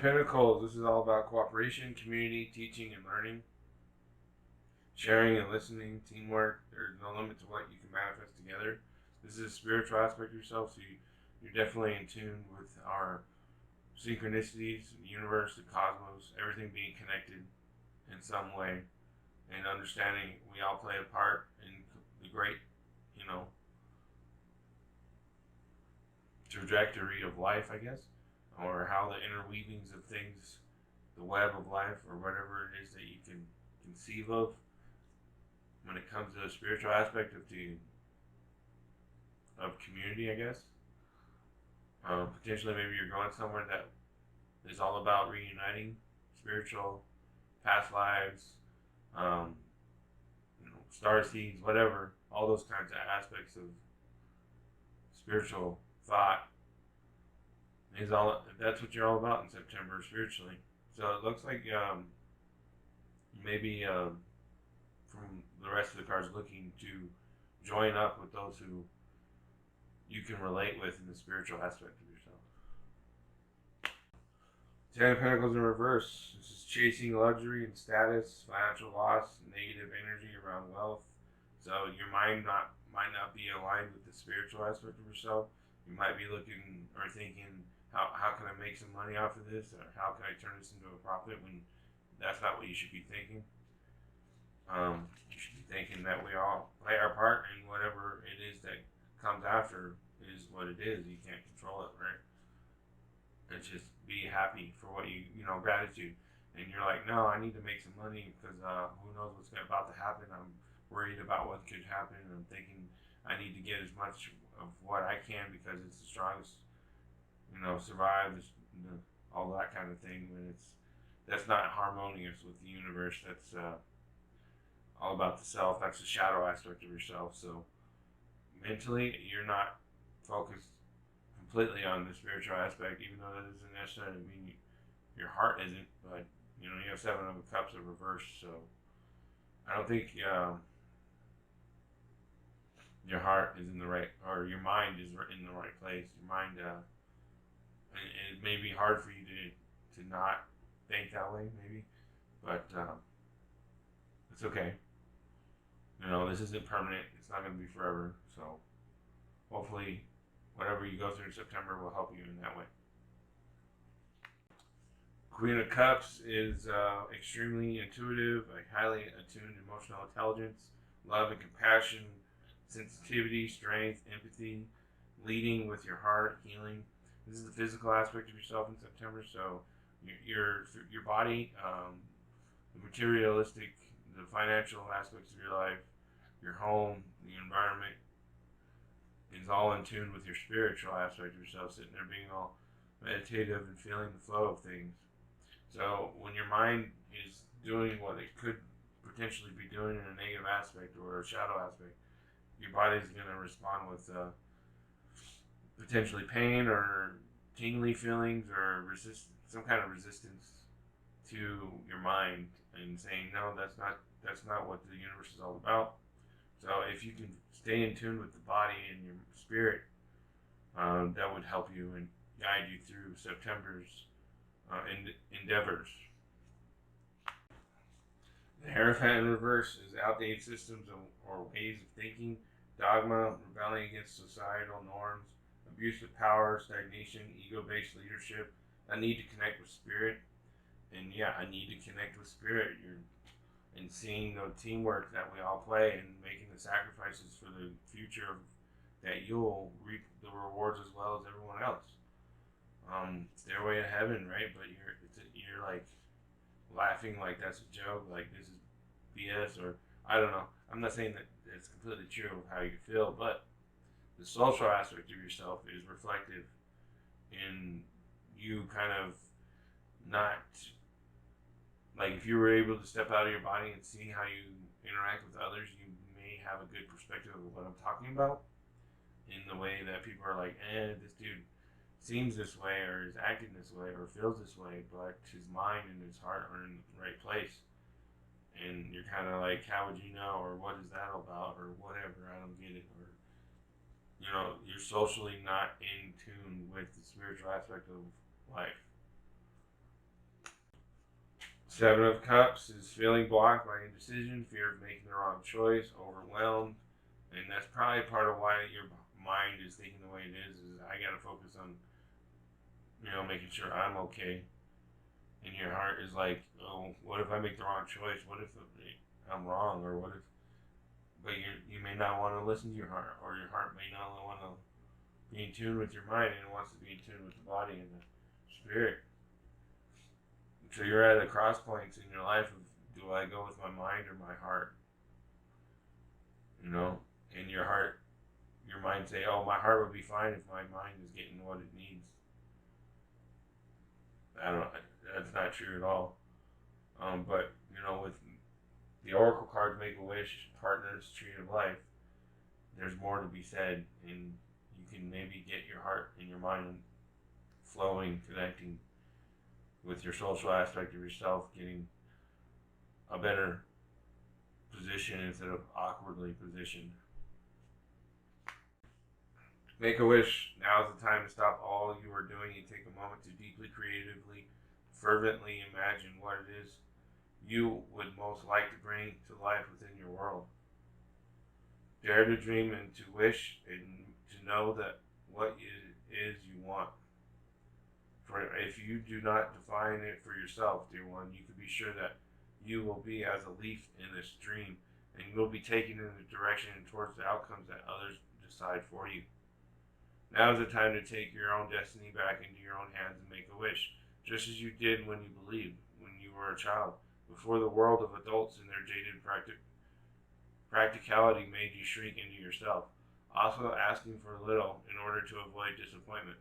Pentacles, this is all about cooperation, community, teaching and learning, sharing and listening, teamwork. There's no limit to what you can manifest together. This is a spiritual aspect of yourself, so you're definitely in tune with our synchronicities, the universe, the cosmos, everything being connected in some way, and understanding we all play a part in the great, trajectory of life, I guess, or how the interweavings of things, the web of life, or whatever it is that you can conceive of when it comes to the spiritual aspect of community, I guess. Potentially, maybe you're going somewhere that is all about reuniting spiritual past lives, star seeds, whatever. All those kinds of aspects of spiritual thought is all. That's what you're all about in September spiritually. So it looks like maybe from the rest of the cards looking to join up with those who you can relate with in the spiritual aspect of yourself. Ten of Pentacles in reverse. This is chasing luxury and status, financial loss, negative energy around wealth. So your mind might not be aligned with the spiritual aspect of yourself. You might be looking or thinking, how can I make some money off of this, or how can I turn this into a profit, when that's not what you should be thinking. You should be thinking that we all play our part, and whatever it is that comes after is what it is. You can't control it, right? It's just be happy for what gratitude. And you're like, no, I need to make some money because who knows what's about to happen. I'm worried about what could happen, and I'm thinking I need to get as much of what I can because it's the strongest, survive, all that kind of thing. When that's not harmonious with the universe. That's all about the self. That's the shadow aspect of yourself. So mentally, you're not focused completely on the spiritual aspect, even though that doesn't necessarily mean your heart isn't. But you have Seven of Cups of reverse, so I don't think your heart is in the right, or your mind is in the right place. Your mind, it may be hard for you to not think that way, maybe, but it's okay. This isn't permanent. It's not going to be forever. So hopefully, whatever you go through in September will help you in that way. Queen of Cups is extremely intuitive, highly attuned emotional intelligence, love and compassion, sensitivity, strength, empathy, leading with your heart, healing. This is the physical aspect of yourself in September. So your body, the materialistic, the financial aspects of your life, your home, the environment is all in tune with your spiritual aspect of yourself, sitting there being all meditative and feeling the flow of things. So when your mind is doing what it could potentially be doing in a negative aspect or a shadow aspect, your body's going to respond with potentially pain or tingly feelings or some kind of resistance to your mind, and saying, no, that's not what the universe is all about. So if you can stay in tune with the body and your spirit, that would help you and guide you through September's endeavors. The Hierophant in reverse is outdated systems or ways of thinking, dogma, rebelling against societal norms, abuse of power, stagnation, ego-based leadership, a need to connect with spirit. And yeah, I need to connect with spirit. And seeing the teamwork that we all play and making the sacrifices for the future, that you'll reap the rewards as well as everyone else. Stairway to heaven, right? But you're like laughing like that's a joke, like this is BS, or I don't know. I'm not saying that it's completely true of how you feel, but the social aspect of yourself is reflective in you kind of not, like, if you were able to step out of your body and see how you interact with others, you may have a good perspective of what I'm talking about, in the way that people are like, this dude seems this way, or is acting this way, or feels this way, but his mind and his heart are in the right place. And you're kind of like, how would you know, or what is that about, or whatever, I don't get it, or you're socially not in tune with the spiritual aspect of life. Seven of Cups is feeling blocked by indecision, fear of making the wrong choice, overwhelmed, and that's probably part of why your mind is thinking the way it is I gotta focus on, making sure I'm okay. And your heart is like, oh, what if I make the wrong choice? What if I'm wrong? Or what if, but you may not want to listen to your heart, or your heart may not want to be in tune with your mind, and it wants to be in tune with the body and the spirit. So you're at a cross points in your life of, do I go with my mind or my heart? And your mind say, oh, my heart would be fine if my mind is getting what it needs. That's not true at all. But with the Oracle cards, Make-A-Wish, Partners, Tree of Life, there's more to be said, and you can maybe get your heart and your mind flowing, connecting with your social aspect of yourself, getting a better position instead of awkwardly positioned. Make-A-Wish, now is the time to stop all you are doing and take a moment to deeply, creatively, fervently imagine what it is you would most like to bring to life within your world. Dare to dream and to wish and to know that what it is you want. For if you do not define it for yourself, dear one, you can be sure that you will be as a leaf in this dream, and you will be taken in the direction and towards the outcomes that others decide for you. Now is the time to take your own destiny back into your own hands and make a wish, just as you did when you believed, when you were a child, before the world of adults and their jaded practicality made you shrink into yourself, also asking for little in order to avoid disappointment.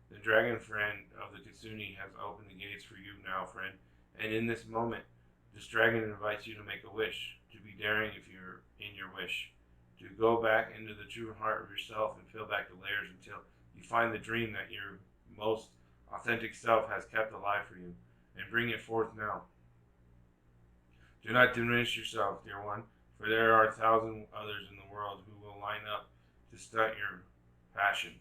The dragon friend of the Kitsune has opened the gates for you now, friend, and in this moment, this dragon invites you to make a wish, to be daring if you're in your wish, to go back into the true heart of yourself and peel back the layers until you find the dream that your most authentic self has kept alive for you, and bring it forth now. Do not diminish yourself, dear one, for there are 1,000 others in the world who will line up to stunt your passions.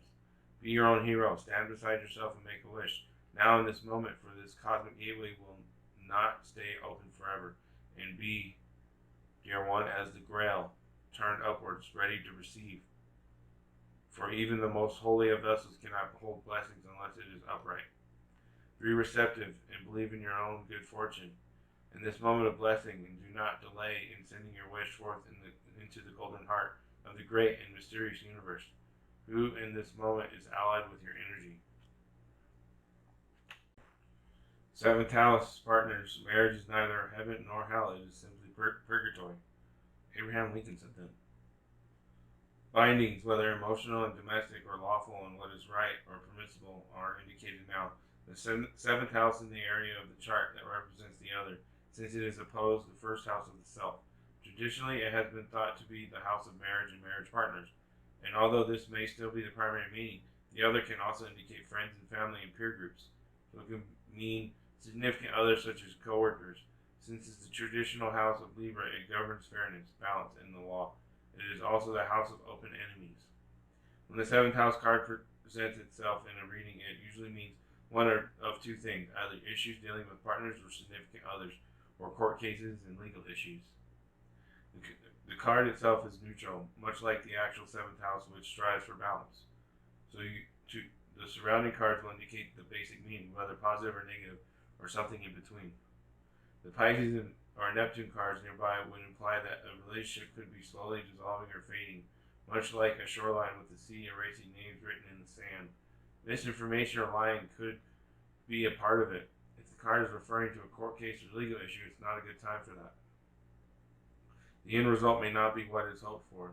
Be your own hero. Stand beside yourself and make a wish. Now in this moment, for this cosmic gateway will not stay open forever, and be, dear one, as the grail, turned upwards, ready to receive. For even the most holy of vessels cannot hold blessings unless it is upright. Be receptive and believe in your own good fortune in this moment of blessing, and do not delay in sending your wish forth into the golden heart of the great and mysterious universe, who in this moment is allied with your energy. Seventh house, partners, marriage is neither heaven nor hell, it is simply purgatory. Abraham Lincoln said that. Bindings, whether emotional and domestic or lawful and what is right or permissible, are indicated now. The seventh house in the area of the chart that represents the other, since it is opposed to the first house of the self. Traditionally, it has been thought to be the house of marriage and marriage partners, and although this may still be the primary meaning, the other can also indicate friends and family and peer groups. So it can mean significant others such as co-workers. Since it's the traditional house of Libra, it governs fairness, balance, and the law. It is also the house of open enemies. When the seventh house card presents itself in a reading, it usually means one of two things, either issues dealing with partners or significant others, or court cases and legal issues. The card itself is neutral, much like the actual seventh house, which strives for balance. So the surrounding cards will indicate the basic meaning, whether positive or negative, or something in between. The Pisces or Neptune cards nearby would imply that a relationship could be slowly dissolving or fading, much like a shoreline with the sea erasing names written in the sand. Misinformation or lying could be a part of it. If the card is referring to a court case or legal issue, it's not a good time for that. The end result may not be what is hoped for,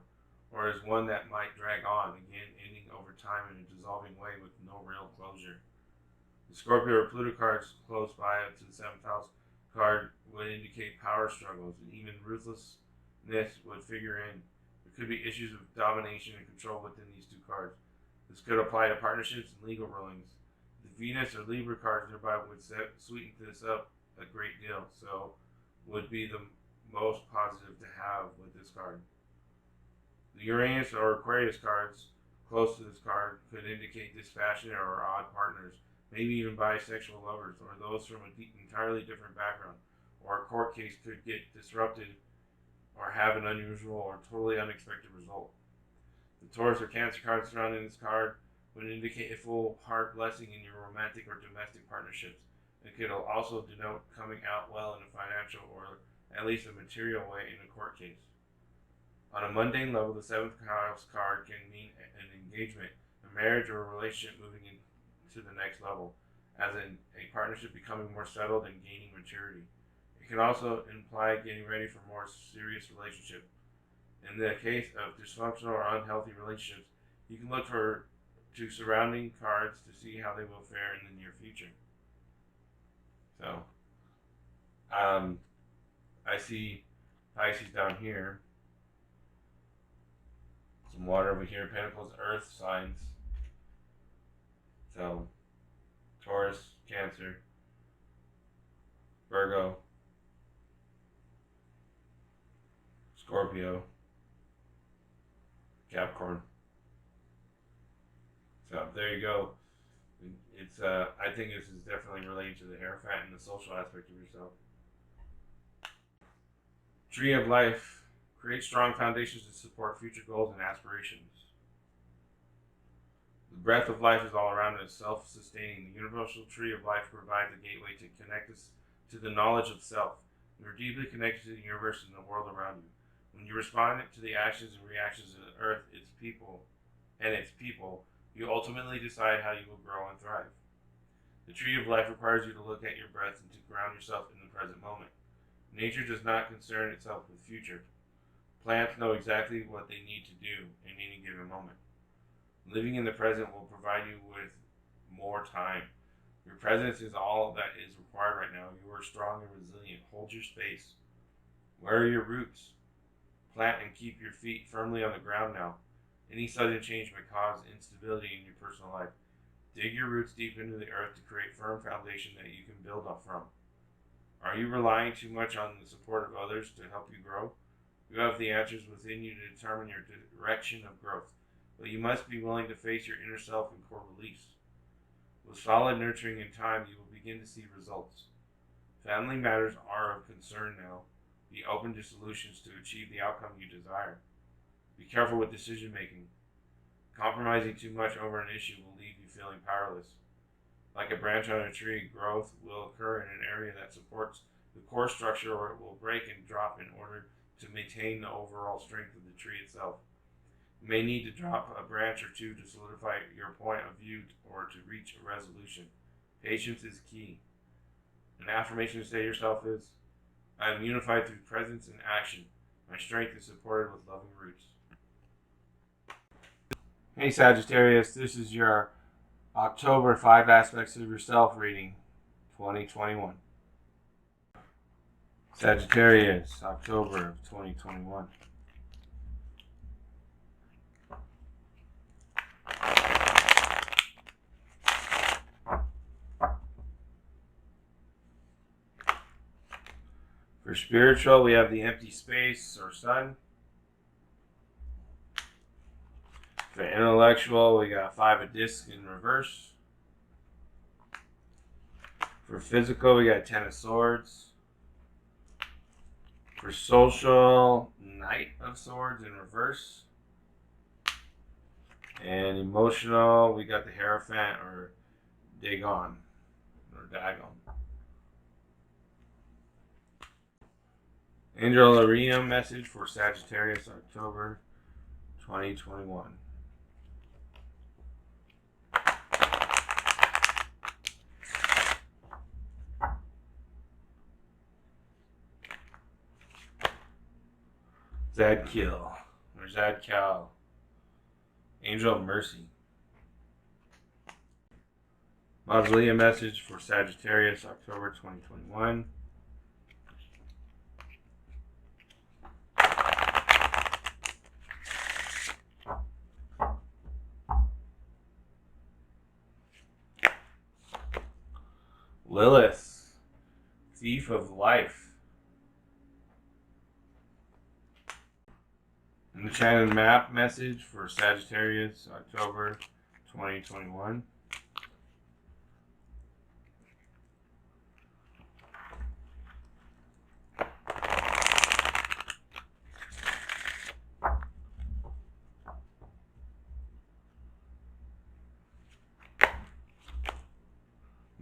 or is one that might drag on, again ending over time in a dissolving way with no real closure. The Scorpio or Pluto cards close by up to the seventh house card would indicate power struggles, and even ruthlessness would figure in. There could be issues of domination and control within these two cards. This could apply to partnerships and legal rulings. The Venus or Libra cards nearby would sweeten this up a great deal, so would be the most positive to have with this card. The Uranus or Aquarius cards close to this card could indicate dispassionate or odd partners, maybe even bisexual lovers, or those from an entirely different background, or a court case could get disrupted or have an unusual or totally unexpected result. The Taurus or Cancer card surrounding this card would indicate a full heart blessing in your romantic or domestic partnerships. It could also denote coming out well in a financial or at least a material way in a court case. On a mundane level, the 7th house card can mean an engagement, a marriage, or a relationship moving into the next level, as in a partnership becoming more settled and gaining maturity. It can also imply getting ready for a more serious relationship. In the case of dysfunctional or unhealthy relationships, you can look to surrounding cards to see how they will fare in the near future. So, I see Pisces down here, some water over here, Pentacles, Earth signs. So, Taurus, Cancer, Virgo, Scorpio, Capricorn. So there you go. It's I think this is definitely related to the Hierophant and the social aspect of yourself. Tree of Life. Create strong foundations to support future goals and aspirations. The breath of life is all around us, self-sustaining. The universal tree of life provides a gateway to connect us to the knowledge of self. We are deeply connected to the universe and the world around you. When you respond to the actions and reactions of the earth, its people, you ultimately decide how you will grow and thrive. The tree of life requires you to look at your breath and to ground yourself in the present moment. Nature does not concern itself with the future. Plants know exactly what they need to do in any given moment. Living in the present will provide you with more time. Your presence is all that is required right now. You are strong and resilient. Hold your space. Where are your roots? Plant and keep your feet firmly on the ground now. Any sudden change may cause instability in your personal life. Dig your roots deep into the earth to create a firm foundation that you can build up from. Are you relying too much on the support of others to help you grow? You have the answers within you to determine your direction of growth, but you must be willing to face your inner self and core beliefs. With solid nurturing in time, you will begin to see results. Family matters are of concern now. Be open to solutions to achieve the outcome you desire. Be careful with decision making. Compromising too much over an issue will leave you feeling powerless. Like a branch on a tree, growth will occur in an area that supports the core structure, or it will break and drop in order to maintain the overall strength of the tree itself. You may need to drop a branch or two to solidify your point of view or to reach a resolution. Patience is key. An affirmation to say to yourself is, I am unified through presence and action. My strength is supported with loving roots. Hey Sagittarius, this is your October 5 Aspects of Yourself reading, 2021. Sagittarius, October of 2021. For spiritual, we have the empty space or sun. For intellectual, we got 5 of discs in reverse. For physical, we got 10 of swords. For social, Knight of Swords in reverse. And emotional, we got the Hierophant or Dagon. Angel Arena message for Sagittarius, October 2021. Zadkiel, or Zadcal, Angel of Mercy. Mausoleum message for Sagittarius, October 2021. Lilith, Thief of Life. Enchanted Map message for Sagittarius, October 2021.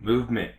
Movement.